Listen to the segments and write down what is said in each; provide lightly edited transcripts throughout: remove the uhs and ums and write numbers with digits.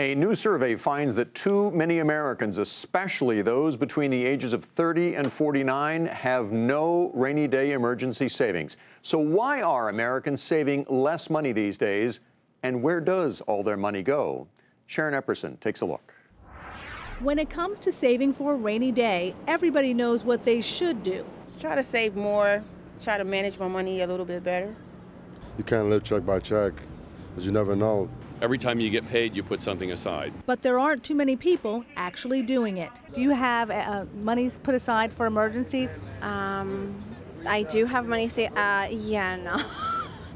A new survey finds that too many Americans, especially those between the ages of 30 and 49, have no rainy day emergency savings. So why are Americans saving less money these days, and where does all their money go? Sharon Epperson takes a look. When it comes to saving for a rainy day, everybody knows what they should do. Try to save more, try to manage my money a little bit better. You can't live check by check, because you never know. Every time you get paid, you put something aside. But there aren't too many people actually doing it. Do you have money put aside for emergencies? I do have money saved. No.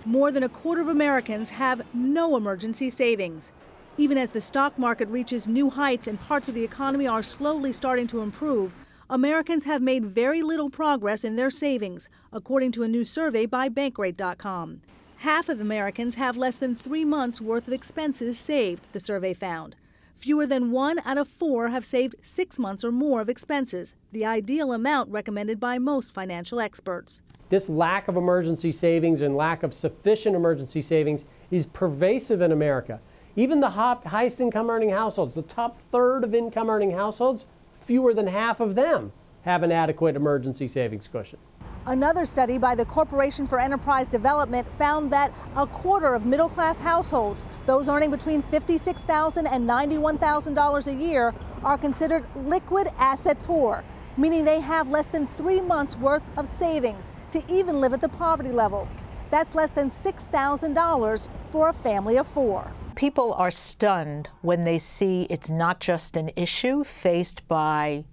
More than a quarter of Americans have no emergency savings. Even as the stock market reaches new heights and parts of the economy are slowly starting to improve, Americans have made very little progress in their savings, according to a new survey by Bankrate.com. Half of Americans have less than 3 months' worth of expenses saved, the survey found. Fewer than 1 out of 4 have saved 6 months or more of expenses, the ideal amount recommended by most financial experts. This lack of emergency savings and lack of sufficient emergency savings is pervasive in America. Even the highest income earning households, the top third of income earning households, fewer than half of them have an adequate emergency savings cushion. Another study by the Corporation for Enterprise Development found that a quarter of middle-class households, those earning between $56,000 and $91,000 a year, are considered liquid asset poor, meaning they have less than 3 months' worth of savings to even live at the poverty level. That's less than $6,000 for a family of 4. People are stunned when they see it's not just an issue faced by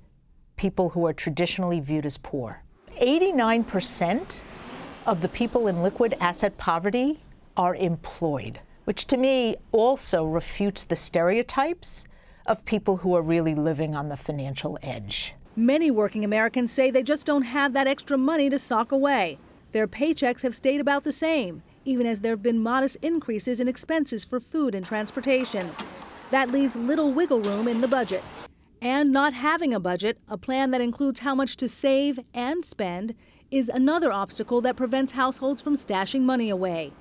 people who are traditionally viewed as poor. 89% of the people in liquid asset poverty are employed, which to me also refutes the stereotypes of people who are really living on the financial edge. Many working Americans say they just don't have that extra money to sock away. Their paychecks have stayed about the same, even as there have been modest increases in expenses for food and transportation. That leaves little wiggle room in the budget. And not having a budget, a plan that includes how much to save and spend, is another obstacle that prevents households from stashing money away.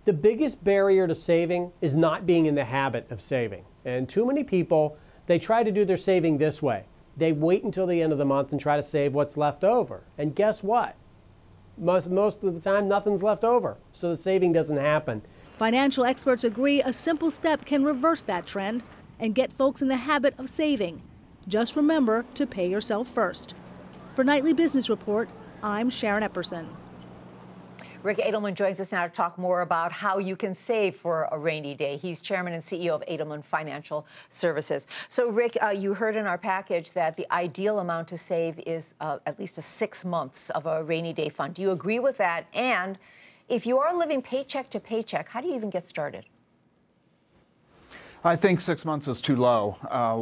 The biggest barrier to saving is not being in the habit of saving. And too many people, they try to do their saving this way. They wait until the end of the month and try to save what's left over. And guess what? Most of the time, nothing's left over, so the saving doesn't happen. Financial experts agree a simple step can reverse that trend and get folks in the habit of saving. Just remember to pay yourself first. For Nightly Business Report, I'm Sharon Epperson. Rick Edelman joins us now to talk more about how you can save for a rainy day. He's chairman and CEO of Edelman Financial Services. So, Rick, you heard in our package that the ideal amount to save is at least 6 months of a rainy day fund. Do you agree with that? And if you are living paycheck to paycheck, how do you even get started? I think 6 months is too low.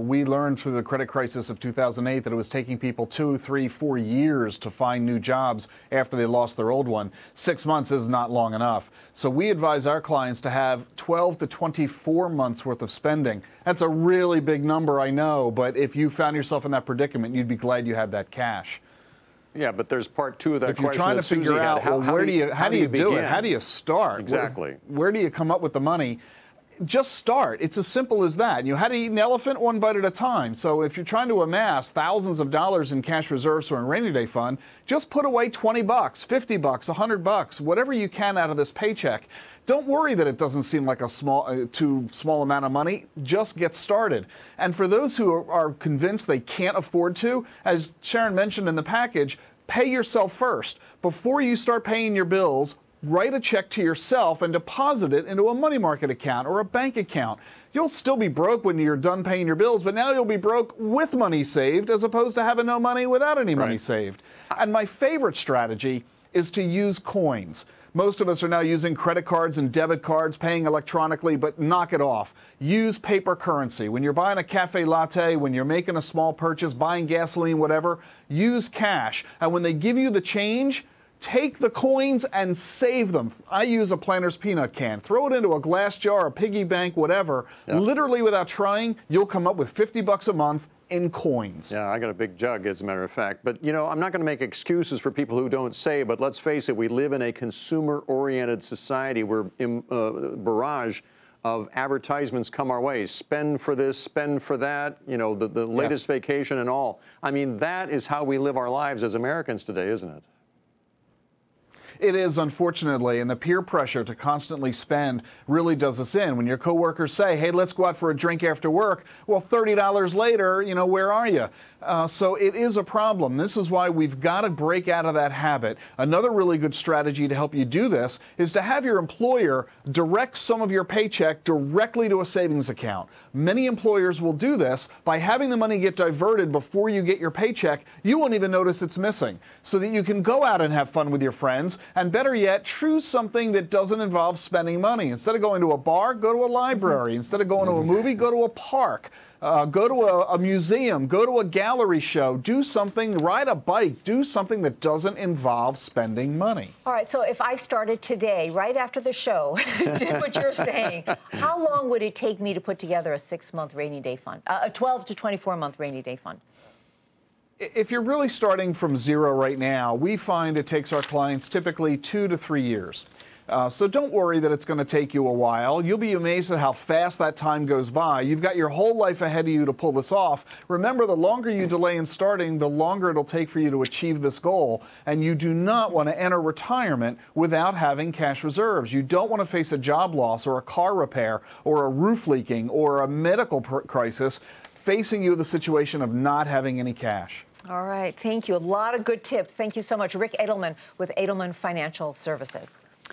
We learned through the credit crisis of 2008 that it was taking people 2, 3, 4 years to find new jobs after they lost their old one. 6 months is not long enough. So we advise our clients to have 12 to 24 months worth of spending. That's a really big number, I know, but if you found yourself in that predicament, you'd be glad you had that cash. Yeah, but there's part two of that question. If you're question trying to figure out, well, how do you do it? How do you start? Exactly. Where do you come up with the money? Just start. It's as simple as that. You know, how to eat an elephant? One bite at a time. So if you're trying to amass thousands of dollars in cash reserves or a rainy day fund, just put away $20, $50, $100, whatever you can out of this paycheck. Don't worry that it doesn't seem like a too small amount of money. Just get started. And for those who are convinced they can't afford to, as Sharon mentioned in the package, pay yourself first. Before you start paying your bills, write a check to yourself and deposit it into a money market account or a bank account. You'll still be broke when you're done paying your bills, but now you'll be broke with money saved as opposed to having no money without any money saved. And my favorite strategy is to use coins. Most of us are now using credit cards and debit cards, paying electronically, but knock it off. Use paper currency. When you're buying a cafe latte, when you're making a small purchase, buying gasoline, whatever, use cash. And when they give you the change, take the coins and save them. I use a Planters peanut can. Throw it into a glass jar, a piggy bank, whatever. Yeah. Literally without trying, you'll come up with $50 a month in coins. Yeah, I got a big jug, as a matter of fact. But, you know, I'm not going to make excuses for people who don't save, but let's face it, we live in a consumer-oriented society where barrage of advertisements come our way. Spend for this, spend for that, you know, the latest vacation and all. I mean, that is how we live our lives as Americans today, isn't it? It is, unfortunately, and the peer pressure to constantly spend really does us in. When your coworkers say, hey, let's go out for a drink after work, well, $30 later, you know, where are you? So it is a problem. This is why we've got to break out of that habit. Another really good strategy to help you do this is to have your employer direct some of your paycheck directly to a savings account. Many employers will do this by having the money get diverted before you get your paycheck. You won't even notice it's missing, so that you can go out and have fun with your friends. And better yet, choose something that doesn't involve spending money. Instead of going to a bar, go to a library. Instead of going to a movie, go to a park. Go to a museum. Go to a gallery show. Do something, ride a bike. Do something that doesn't involve spending money. All right, so if I started today, right after the show, did what you're saying, how long would it take me to put together a 6-month rainy day fund, a 12 to 24-month rainy day fund? If you're really starting from zero right now, we find it takes our clients typically 2 to 3 years. So don't worry that it's going to take you a while. You'll be amazed at how fast that time goes by. You've got your whole life ahead of you to pull this off. Remember, the longer you delay in starting, the longer it'll take for you to achieve this goal. And you do not want to enter retirement without having cash reserves. You don't want to face a job loss or a car repair or a roof leaking or a medical crisis facing you the situation of not having any cash. All right. Thank you. A lot of good tips. Thank you so much. Ric Edelman with Edelman Financial Services.